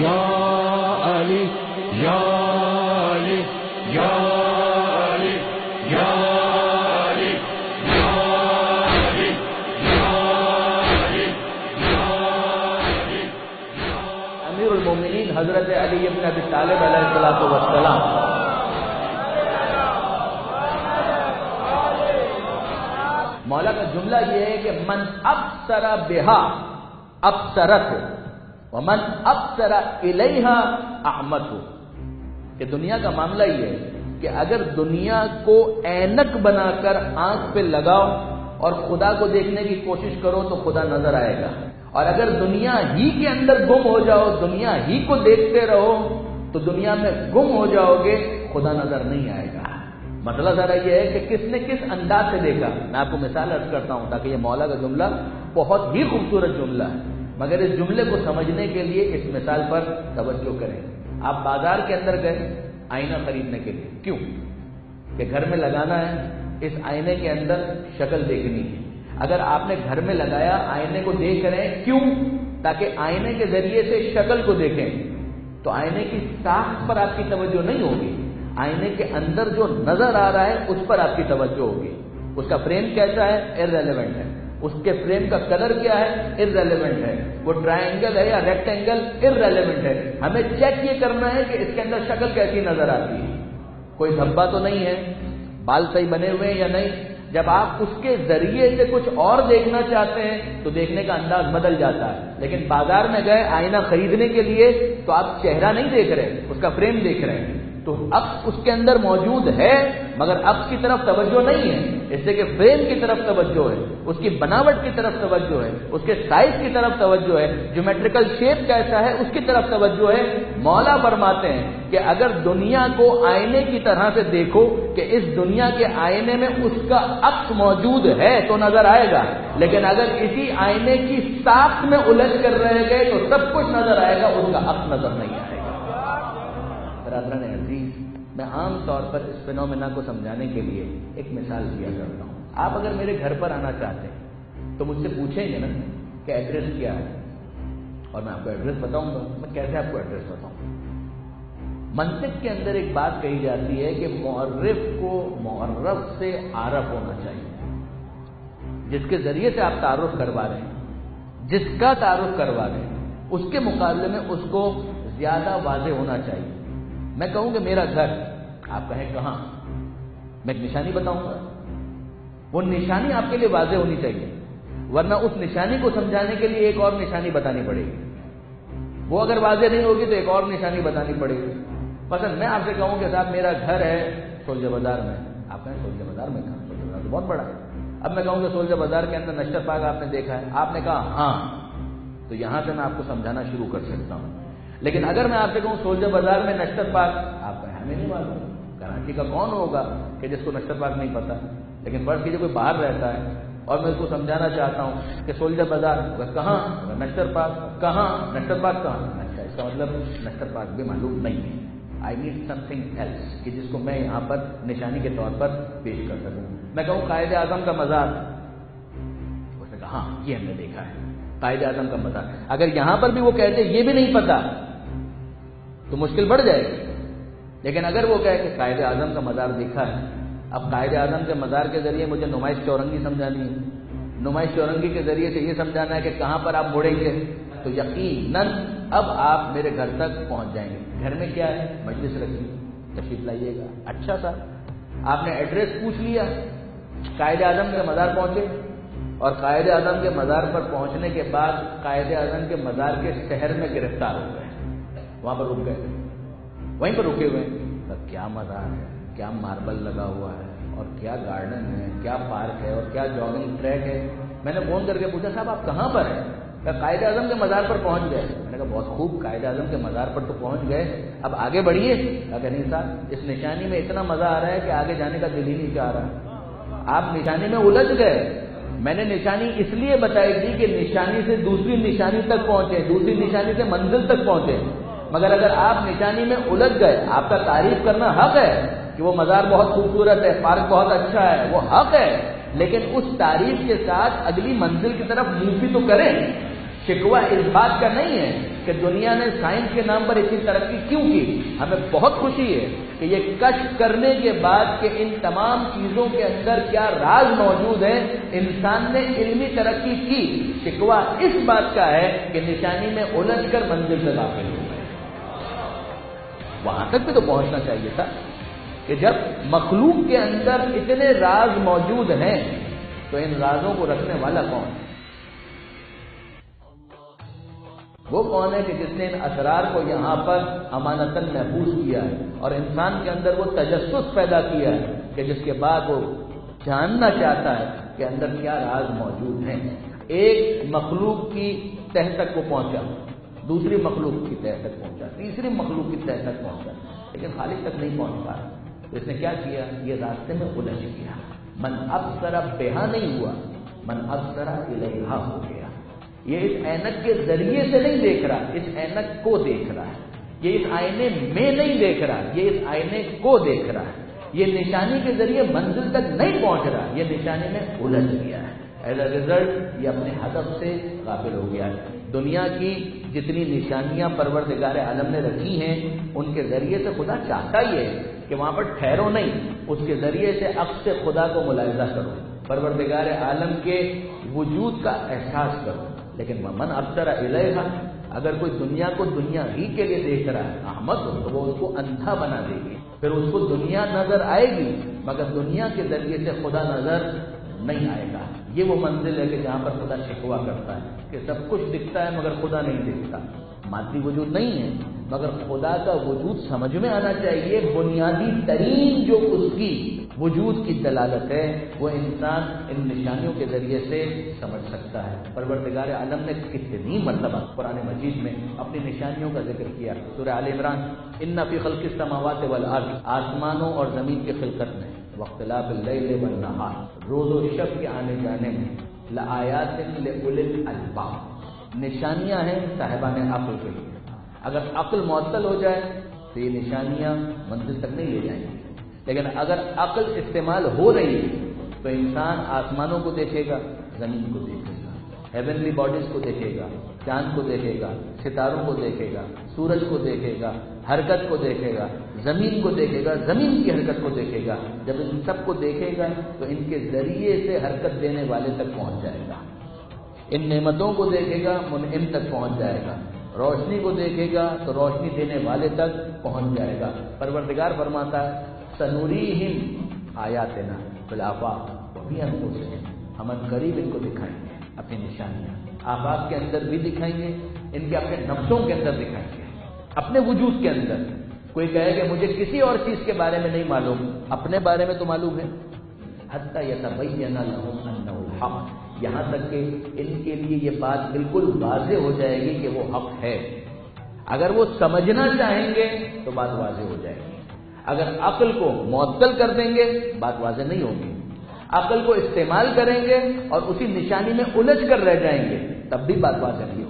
یا علی یا علی یا علی یا علی یا علی یا علی یا علی۔ امیر المومنین حضرت علی ابن ابی طالب علیہ الصلوۃ والسلام مولا کا جملہ یہ ہے کہ من ابصر بہا ابصرت ومن ابصر الیہا اعمت، کہ دنیا کا معاملہ یہ ہے کہ اگر دنیا کو اینک بنا کر آنکھ پہ لگاؤ اور خدا کو دیکھنے کی کوشش کرو تو خدا نظر آئے گا، اور اگر دنیا ہی کے اندر گم ہو جاؤ، دنیا ہی کو دیکھتے رہو تو دنیا میں گم ہو جاؤ گے، خدا نظر نہیں آئے گا۔ مطلب ذرا یہ ہے کہ کس نے کس انداز سے دیکھا۔ میں آپ کو مثال عرض کرتا ہوں تاکہ یہ مولا کا جملہ بہت ہی خوبصورت جملہ ہے، مگر اس جملے کو سمجھنے کے لیے اس مثال پر توجہ کریں۔ آپ بازار کے اندر گئے آئینہ خریدنے کے لیے، کیوں؟ کہ گھر میں لگانا ہے، اس آئینے کے اندر شکل دیکھنی ہے۔ اگر آپ نے گھر میں لگایا، آئینے کو دیکھ رہے ہیں، کیوں؟ تاکہ آئینے کے ذریعے سے شکل کو دیکھیں، تو آئینے کی ساخت پر آپ کی توجہ نہیں ہوگی، آئینے کے اندر جو نظر آ رہا ہے اس پر آپ کی توجہ ہوگی۔ اس کا فریم کیسا ہے؟ ارریلیونٹ ہے۔ اس کے فریم کا کلر کیا ہے؟ ارریلیونٹ ہے۔ وہ ٹرائنگل ہے یا ریکٹینگل؟ ارریلیونٹ ہے۔ ہمیں چیک یہ کرنا ہے کہ اس کے اندر شکل کیسی نظر آتی ہے، کوئی دھبا تو نہیں ہے، بال صحیح بنے ہوئے ہیں یا نہیں۔ جب آپ اس کے ذریعے سے کچھ اور دیکھنا چاہتے ہیں تو دیکھنے کا انداز بدل جاتا ہے۔ لیکن بازار میں گئے آئینہ خریدنے کے لیے تو آپ چہرہ نہیں دیکھ رہے، اس کا فریم دیکھ رہے ہیں، تو عکس اس کے اندر موجود ہے مگر عکس کی طرف توجہ نہیں ہے، اس سے کہ فریم کی طرف توجہ ہے، اس کی بناوٹ کی طرف توجہ ہے، اس کے سائز کی طرف توجہ ہے، جیومیٹریکل شیپ کیسا ہے اس کی طرف توجہ ہے۔ مولا فرماتے ہیں کہ اگر دنیا کو آئینے کی طرح سے دیکھو کہ اس دنیا کے آئینے میں اس کا عکس موجود ہے تو نظر آئے گا، لیکن اگر اسی آئینے کی ساخت میں الجھ کر رہ گئے تو سب کچھ نظر آئے گا، اس کا عکس نظر نہیں آئے گا۔ برادران عزیز، میں عام طور پر اس فینومینا کو سمجھانے کے لیے ایک مثال دیا کرتا ہوں۔ آپ اگر میرے گھر پر آنا چاہتے ہیں تو مجھ سے پوچھیں گے نا کہ ایڈریس کیا ہے، اور میں آپ کو ایڈریس بتاؤں گا۔ میں کیسے آپ کو ایڈریس بتاؤں؟ منطق کے اندر ایک بات کہی جاتی ہے کہ معرف کو معرف سے عارف ہونا چاہیے۔ جس کے ذریعے سے آپ تعارف کروا رہے ہیں، جس کا تعارف کروا رہے ہیں، اس کے مقابلے میں اس کو زیادہ واضح ہونا چاہیے۔ میں کہوں کہ میرا گھر، آپ کہیں کہاں، میں ایک نشانی بتاؤں گا، وہ نشانی آپ کے لیے واضح ہونی چاہیے، ورنہ اس نشانی کو سمجھانے کے لیے ایک اور نشانی بتانی پڑے گی۔ وہ اگر واضح نہیں ہوگی تو ایک اور نشانی بتانی پڑے گی۔ مثلا میں آپ سے کہوں کہ صاحب میرا گھر ہے سولجہ بازار میں، آپ کہیں سولجہ بازار میں کہاں؟ سولجہ بازار تو بہت بڑا ہے۔ اب میں کہوں کہ سولجہ بازار کے اندر نشتر پارک آپ نے دیکھا ہے، آپ نے کہا ہاں، تو یہاں سے میں آپ کو سمجھانا شروع کر سکتا ہوں۔ لیکن اگر میں آپ سے کہوں سولجہ بازار میں نشتر پارک، آپ کہیں ہمیں نہیں معلوم، کراچی کا کون ہوگا کہ جس کو نشتر پارک نہیں پتا؟ لیکن فرض کیجیے کوئی باہر رہتا ہے اور میں اس کو سمجھانا چاہتا ہوں کہ سولجہ بازار کہاں، نشتر پارک کہاں، نشتر پارک کہاں؟ اچھا، اس کا مطلب نشتر پارک بھی معلوم نہیں ہے۔ I need something else کہ جس کو میں یہاں پر نشانی کے طور پر پیش کر سکوں۔ میں کہوں قائد اعظم کا مزار، اس نے کہا ہاں یہ ہم نے دیکھا ہے قائد اعظم کا مزار۔ اگر یہاں پر بھی وہ کہتے یہ بھی نہیں پتا تو مشکل بڑھ جائے گی۔ لیکن اگر وہ کہے کہ قائد اعظم کا مزار دیکھا ہے، اب قائد اعظم کے مزار کے ذریعے مجھے نمائش چورنگی سمجھانی ہے، نمائش چورنگی کے ذریعے سے یہ سمجھانا ہے کہ کہاں پر آپ مڑیں گے، تو یقیناً اب آپ میرے گھر تک پہنچ جائیں گے۔ گھر میں کیا ہے؟ مجلس رکھی، تشریف لائیے گا۔ اچھا سا، آپ نے ایڈریس پوچھ لیا، قائد اعظم کے مزار پہنچے، اور قائد اعظم کے مزار پر پہنچنے کے بعد قائد اعظم کے مزار کے شہر میں گرفتار ہو گئے، وہاں پر رک گئے، وہیں پر رکے ہوئے ہیں۔ کیا مزار ہے، کیا ماربل لگا ہوا ہے، اور کیا گارڈن ہے، کیا پارک ہے، اور کیا جاگنگ ٹریک ہے۔ میں نے فون کر کے پوچھا صاحب آپ کہاں پر ہیں؟ کہ قائد اعظم کے مزار پر پہنچ گئے۔ میں نے کہا بہت خوب، قائد اعظم کے مزار پر تو پہنچ گئے، اب آگے بڑھیے۔ کہا کہ نہیں صاحب، اس نشانی میں اتنا مزہ آ رہا ہے کہ آگے جانے کا دل ہی نہیں چاہ رہا۔ آپ نشانی میں الجھ گئے۔ میں نے نشانی اس لیے بتائی تھی کہ نشانی سے دوسری نشانی تک پہنچے، دوسری نشانی سے منزل تک پہنچے، مگر اگر آپ نشانی میں الجھ گئے، آپ کا تعریف کرنا حق ہے کہ وہ مزار بہت خوبصورت ہے، پارک بہت اچھا ہے، وہ حق ہے، لیکن اس تعریف کے ساتھ اگلی منزل کی طرف منہ بھی تو کریں۔ شکوہ اس بات کا نہیں ہے کہ دنیا نے سائنس کے نام پر اتنی ترقی کیوں کی. ہمیں بہت خوشی ہے کہ یہ کشف کرنے کے بعد کہ ان تمام چیزوں کے اندر کیا راز موجود ہے انسان نے علمی ترقی کی. شکوہ اس بات کا ہے کہ نشانی میں الجھ کر منزل سے داخل ہو گئے. وہاں تک بھی تو پہنچنا چاہیے تھا کہ جب مخلوق کے اندر اتنے راز موجود ہیں تو ان رازوں کو رکھنے والا کون ہے؟ وہ کون ہے کہ جس نے ان اسرار کو یہاں پر امانتاً محفوظ کیا ہے اور انسان کے اندر وہ تجسس پیدا کیا ہے کہ جس کے بعد وہ جاننا چاہتا ہے کہ اندر کیا راز موجود ہیں. ایک مخلوق کی تہ تک وہ پہنچا, دوسری مخلوق کی تہ تک پہنچا, تیسری مخلوق کی تہ تک پہنچا, لیکن خالق تک نہیں پہنچ پا. اس نے کیا کیا؟ یہ راستے میں الجھ گیا. من ابصر بہا نہیں ہوا, من ابصر الیہا ہو گیا. یہ اس اینک کے ذریعے سے نہیں دیکھ رہا, اس اینک کو دیکھ رہا ہے. یہ اس آئینے میں نہیں دیکھ رہا, یہ اس آئینے کو دیکھ رہا ہے. یہ نشانی کے ذریعے منزل تک نہیں پہنچ رہا, یہ نشانی میں الجھ گیا ہے. ایز اے ریزلٹ یہ اپنے ہدف سے غافل ہو گیا ہے. دنیا کی جتنی نشانیاں پروردگار عالم نے رکھی ہیں ان کے ذریعے سے خدا چاہتا ہی ہے کہ وہاں پر ٹھہرو نہیں, اس کے ذریعے سے عکس سے خدا کو ملاحظہ کرو, پروردگار عالم کے وجود کا احساس کرو. لیکن من ابصر الیہا, اگر کوئی دنیا کو دنیا ہی کے لیے دیکھ رہا ہے احمد تو وہ اس کو اندھا بنا دے گی. پھر اس کو دنیا نظر آئے گی مگر دنیا کے ذریعے سے خدا نظر نہیں آئے گا. یہ وہ منزل ہے کہ جہاں پر خدا شکوہ کرتا ہے کہ سب کچھ دکھتا ہے مگر خدا نہیں دکھتا. مادی وجود نہیں ہے مگر خدا کا وجود سمجھ میں آنا چاہیے. بنیادی ترین جو اس کی وجود کی دلالت ہے وہ انسان ان نشانیوں کے ذریعے سے سمجھ سکتا ہے. پروردگار عالم نے کتنی مرتبہ قرآن مجید میں اپنی نشانیوں کا ذکر کیا. سورہ آل عمران, ان فی خلق السماوات والارض, آسمانوں اور زمین کی خلقت میں, واختلاف اللیل والنہار, روز و شب کے آنے جانے میں, لآیات لأولی الالباب, نشانیاں ہیں صاحبان عقل کے لیے. اگر عقل معطل ہو جائے تو یہ نشانیاں منزل تک نہیں لے جائیں گی. لیکن اگر عقل استعمال ہو رہی ہے تو انسان آسمانوں کو دیکھے گا, زمین کو دیکھے گا, ہیونلی باڈیز کو دیکھے گا, چاند کو دیکھے گا, ستاروں کو دیکھے گا, سورج کو دیکھے گا, حرکت کو دیکھے گا, زمین کو دیکھے گا, زمین کی حرکت کو دیکھے گا. جب ان سب کو دیکھے گا تو ان کے ذریعے سے حرکت دینے والے تک پہنچ جائے گا. ان نعمتوں کو دیکھے گا, منعم تک پہنچ جائے گا. روشنی کو دیکھے گا تو روشنی دینے والے تک پہنچ جائے گا. پروردگار فرماتا ہے سنوریہم آیاتنا فی الآفاق وفی انفسہم, ہم قریب ان کو دکھائیں گے اپنی نشانیاں. آفاق کے اندر بھی دکھائیں گے, ان کے اپنے نفسوں کے اندر دکھائیں گے, اپنے وجود کے اندر. کوئی کہے کہ مجھے کسی اور چیز کے بارے میں نہیں معلوم, اپنے بارے میں تو معلوم ہے. حتی یتبین لہم انہ الحق, یہاں تک کہ ان کے لیے یہ بات بالکل واضح ہو جائے گی کہ وہ حق ہے. اگر وہ سمجھنا چاہیں گے تو بات واضح ہو جائے گی. اگر عقل کو معطل کر دیں گے بات واضح نہیں ہوگی. عقل کو استعمال کریں گے اور اسی نشانی میں الجھ کر رہ جائیں گے تب بھی بات واضح نہیں.